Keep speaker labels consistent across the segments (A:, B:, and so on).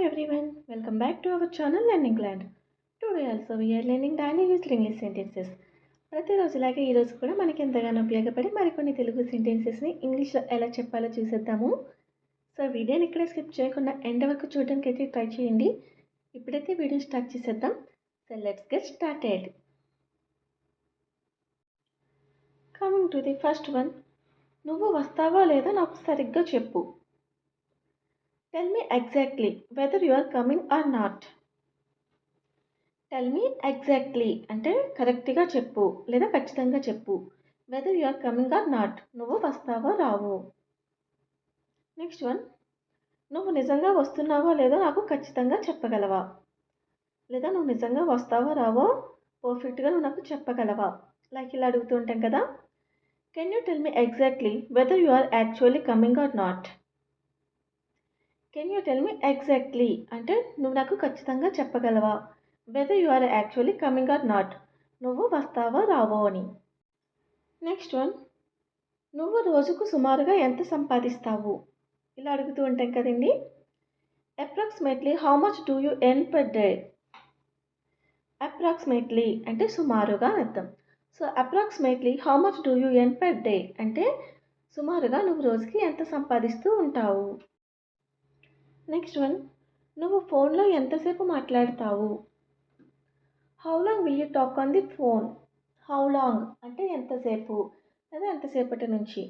A: everyone, welcome back to our channel Learning Land. Today also we are learning daily used English sentences. ప్రతిరోజులాగే ఈరోజు కూడా మనకి ఎంతగానో ఉపయోగపడే మరికొన్ని తెలుగు సెంటెన్సెస్ని ఇంగ్లీష్లో ఎలా చెప్పాలో చూసేద్దాము. సో వీడియోని ఇక్కడ స్కిప్ చేయకుండా ఎండ్ వరకు చూడడానికి అయితే ట్రై చేయండి. ఇప్పుడైతే వీడియో స్టార్ట్ చేసేద్దాం. So let's get started. Coming to the first one, నువ్వు వస్తావో లేదో నాకు సరిగ్గా చెప్పు. Tell me exactly whether you are coming or not. Tell me exactly అంటే కరెక్ట్గా చెప్పు లేదా ఖచ్చితంగా చెప్పు. Whether you are coming or not, నువ్వు వస్తావో రావో. నెక్స్ట్ వన్, నువ్వు నిజంగా వస్తున్నావో లేదో నాకు ఖచ్చితంగా చెప్పగలవా. లేదా నువ్వు నిజంగా వస్తావో రావో పర్ఫెక్ట్గా నువ్వు నాకు చెప్పగలవా. లైక్ ఇలా అడుగుతూ ఉంటాం కదా. Can you tell me exactly whether you are actually coming or not. Can you tell me exactly అంటే నువ్వు నాకు ఖచ్చితంగా చెప్పగలవా. Whether you are actually coming or not, నువ్వు వస్తావో రావో అని. నెక్స్ట్ వన్, నువ్వు రోజుకు సుమారుగా ఎంత సంపాదిస్తావు. ఇలా అడుగుతూ ఉంటాం కదండి. Approximately how much do you earn per day. Approximately అంటే సుమారుగా అర్థం. So approximately how much do you earn per day అంటే సుమారుగా నువ్వు రోజుకి ఎంత సంపాదిస్తూ ఉంటావు. నెక్స్ట్ వన్, నువ్వు ఫోన్లో ఎంతసేపు మాట్లాడతావు. How long will you talk on the phone. How long అంటే ఎంతసేపు లేదా ఎంతసేపటి నుంచి.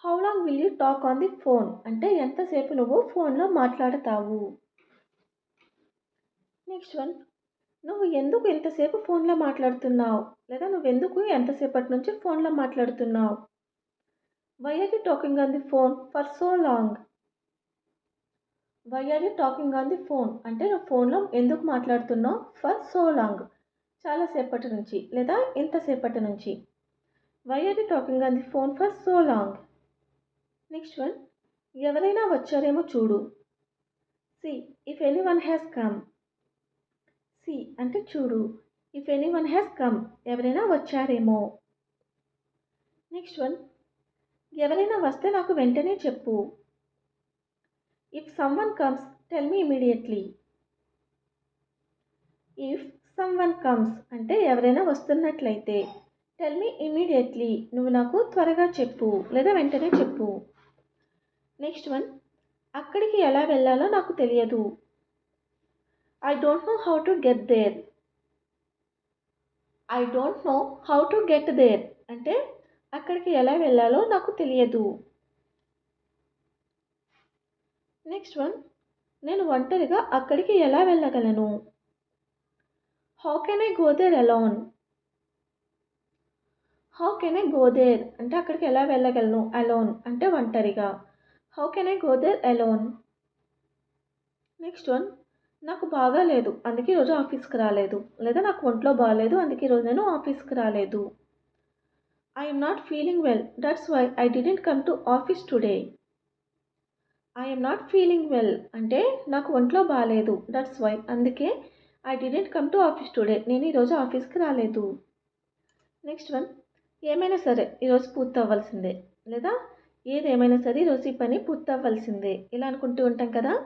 A: How long will you talk on the phone అంటే ఎంతసేపు నువ్వు ఫోన్లో మాట్లాడతావు. నెక్స్ట్ వన్, నువ్వు ఎందుకు ఎంతసేపు ఫోన్లో మాట్లాడుతున్నావు లేదా నువ్వెందుకు ఎంతసేపటి నుంచి ఫోన్లో మాట్లాడుతున్నావు. Why are you talking on the phone for so long. Why are you talking on the phone అంటే నువ్వు ఫోన్లో ఎందుకు మాట్లాడుతున్నావు. ఫర్ సో లాంగ్ చాలాసేపటి నుంచి లేదా ఎంతసేపటి నుంచి. Why are you talking on the phone for so long. Next one, ఎవరైనా వచ్చారేమో చూడు. See if anyone has come. See అంటే చూడు, if anyone has come ఎవరైనా వచ్చారేమో. నెక్స్ట్ వన్, ఎవరైనా వస్తే నాకు వెంటనే చెప్పు. If someone comes tell me immediately. If someone comes అంటే ఎవరైనా వస్తున్నట్లయితే, టెల్ మీ ఇమీడియట్లీ నువ్వు నాకు త్వరగా చెప్పు లేదా వెంటనే చెప్పు. నెక్స్ట్ వన్, అక్కడికి ఎలా వెళ్ళాలో నాకు తెలియదు. I don't know how to get there. I don't know how to get there అంటే అక్కడికి ఎలా వెళ్ళాలో నాకు తెలియదు. నెక్స్ట్ వన్, నేను ఒంటరిగా అక్కడికి ఎలా వెళ్ళగలను. How can I go there alone. How can I go there అంటే అక్కడికి ఎలా వెళ్ళగలను. అలోన్ అంటే ఒంటరిగా. How can I go there alone. Next one, నాకు బాగాలేదు అందుకే ఈరోజు ఆఫీస్కి రాలేదు లేదా నాకు ఒంట్లో బాగాలేదు అందుకే ఈరోజు నేను ఆఫీస్కి రాలేదు. I'm not feeling well that's why I didn't come to office today. I'm not feeling well అంటే నాకు ఒంట్లో బాగాలేదు. దట్స్ వై అందుకే I didn't come to office today నేను ఈరోజు ఆఫీస్కి రాలేదు. నెక్స్ట్ వన్, ఏమైనా సరే ఈరోజు పూర్తి అవ్వాల్సిందే లేదా ఏదేమైనా సరే ఈరోజు ఈ పని పూర్తి అవ్వాల్సిందే ఇలా అనుకుంటూ ఉంటాం కదా.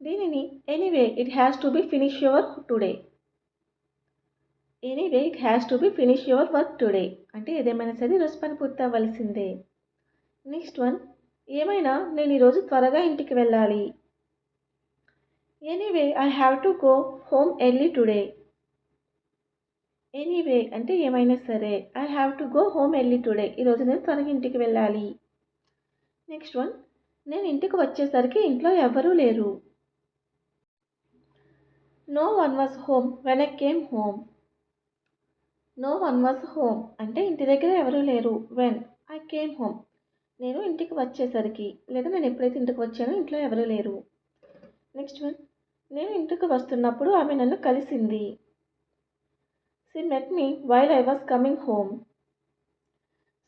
A: దీనిని anyway it has to be finish your today. Anyway it has to be finish your work today అంటే ఏదేమైనా సరే ఈరోజు పని పూర్తి అవ్వాల్సిందే. నెక్స్ట్ వన్, ఏమైనా నేను ఈరోజు త్వరగా ఇంటికి వెళ్ళాలి. Anyway I have to go home early today. Anyway అంటే ఏమైనా సరే, I have to go home early today ఈరోజు నేను త్వరగా ఇంటికి వెళ్ళాలి. నెక్స్ట్ వన్, నేను ఇంటికి వచ్చేసరికి ఇంట్లో ఎవ్వరూ లేరు. No one was home when I came home. No one was home అంటే ఇంటి దగ్గర ఎవరూ లేరు. వెన్ ఐ కేమ్ హోమ్ నేను ఇంటికి వచ్చేసరికి లేదా నేను ఎప్పుడైతే ఇంటికి వచ్చానో ఇంట్లో ఎవరూ లేరు. నెక్స్ట్ వన్, నేను ఇంటికి వస్తున్నప్పుడు ఆమె నన్ను కలిసింది. She met me while I was coming home.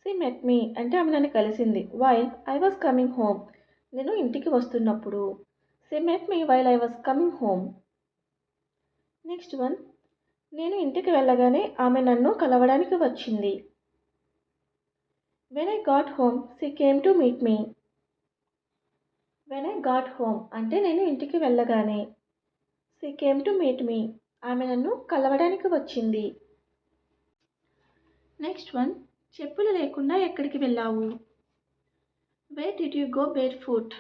A: She met me అంటే ఆమె నన్ను కలిసింది. While I was coming home నేను ఇంటికి వస్తున్నప్పుడు. She met me while I was coming home. Next one, నేను ఇంటికి వెళ్ళగానే ఆమె నన్ను కలవడానికి వచ్చింది. When I got home she came to meet me. When I got home అంటే నేను ఇంటికి వెళ్ళగానే. She came to meet me. ఆమె నన్ను కలవడానికి వచ్చింది. నెక్స్ట్ వన్, చెప్పులు లేకుండా ఎక్కడికి వెళ్ళావు? Where did you go bare foot?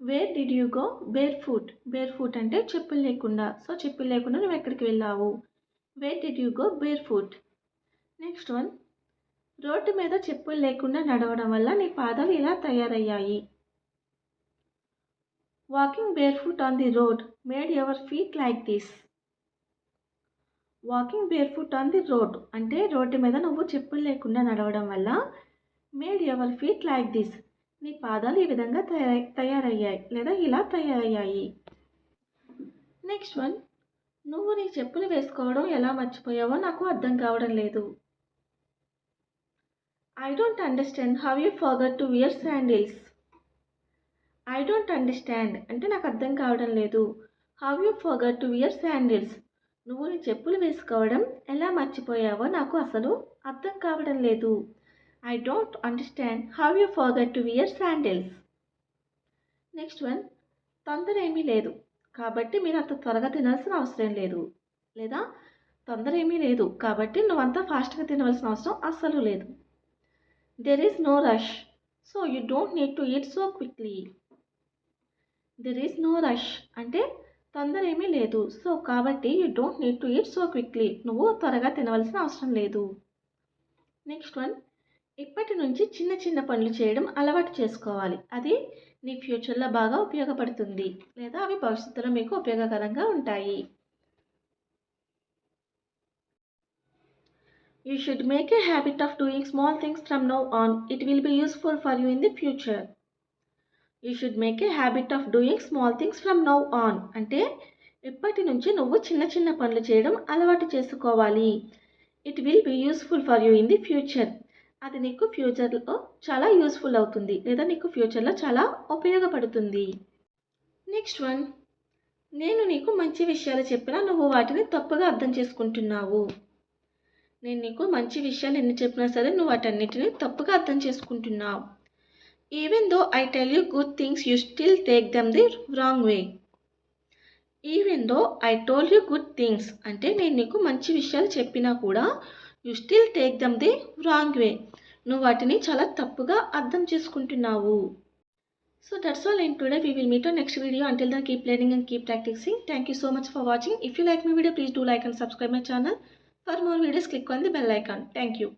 A: Where did you go bare foot? Bare foot అంటే చెప్పులు లేకుండా. సో చెప్పులు లేకుండా నువ్వు ఎక్కడికి వెళ్ళావు? Where did you go bare foot? Next one, road మీద చెప్పులు లేకుండా నడవడం వల్ల నీ పాదాలు ఇలా తయారయ్యాయి. Walking bare foot on the road made your feet like this. Walking bare foot on the road అంటే రోడ్డు మీద నువ్వు చెప్పులు లేకుండా నడవడం వల్ల made your feet like this, నీ పాదాలు ఈ విధంగా తయారయ్యాయి లేదా ఇలా తయారయ్యాయి. నెక్స్ట్ వన్, నువ్వు నీ చెప్పులు వేసుకోవడం ఎలా మర్చిపోయావో నాకు అర్థం కావడం లేదు. I don't understand how you forgot to wear sandals. I don't understand అంటే నాకు అర్థం కావడం లేదు. How you forgot to wear sandals, నువ్వు నీ చెప్పులు వేసుకోవడం ఎలా మర్చిపోయావో నాకు అసలు అర్థం కావడం లేదు. I don't understand how you forgot to wear sandals. Next one, తొందర ఏమీ లేదు కాబట్టి మీరు అంత త్వరగా తినాల్సిన అవసరం లేదు, లేదా తొందర ఏమీ లేదు కాబట్టి నువ్వు అంత ఫాస్ట్గా తినవలసిన అవసరం అస్సలు లేదు. There is no rush so you don't need to eat so quickly. There is no rush అంటే తొందర ఏమీ లేదు, సో కాబట్టి you don't need to eat so quickly, నువ్వు త్వరగా తినవలసిన అవసరం లేదు. నెక్స్ట్ వన్, ఇప్పటి నుంచి చిన్న చిన్న పనులు చేయడం అలవాటు చేసుకోవాలి, అది నీ ఫ్యూచర్లో బాగా ఉపయోగపడుతుంది లేదా అవి భవిష్యత్తులో మీకు ఉపయోగకరంగా ఉంటాయి. You should make a habit of doing small things from now on, it will be useful for you in the future. You should make a habit of doing small things from now on అంటే ఇప్పటి నుంచి నువ్వు చిన్న చిన్న పనులు చేయడం అలవాటు చేసుకోవాలి. It will be useful for you in the future, అది నీకు ఫ్యూచర్లో చాలా యూస్ఫుల్ అవుతుంది లేదా నీకు ఫ్యూచర్లో చాలా ఉపయోగపడుతుంది. నెక్స్ట్ వన్, నేను నీకు మంచి విషయాలు చెప్పినా నువ్వు వాటిని తప్పుగా అర్థం చేసుకుంటున్నావు. నేను నీకు మంచి విషయాలు ఎన్ని చెప్పినా సరే నువ్వు వాటన్నిటిని తప్పుగా అర్థం చేసుకుంటున్నావు. Even though I tell you good things, you still take them the wrong way. Even though I told you good things అంటే నేను నీకు మంచి విషయాలు చెప్పినా కూడా you still take them the wrong way, నువ్వు వాటిని చాలా తప్పుగా అర్థం చేసుకుంటున్నావు. So that's all in today. We will meet on next video. Until then, keep learning and keep practicing. Thank you so much for watching. If you like my video, please do like and subscribe my channel. For more videos, click on the bell icon. Thank you.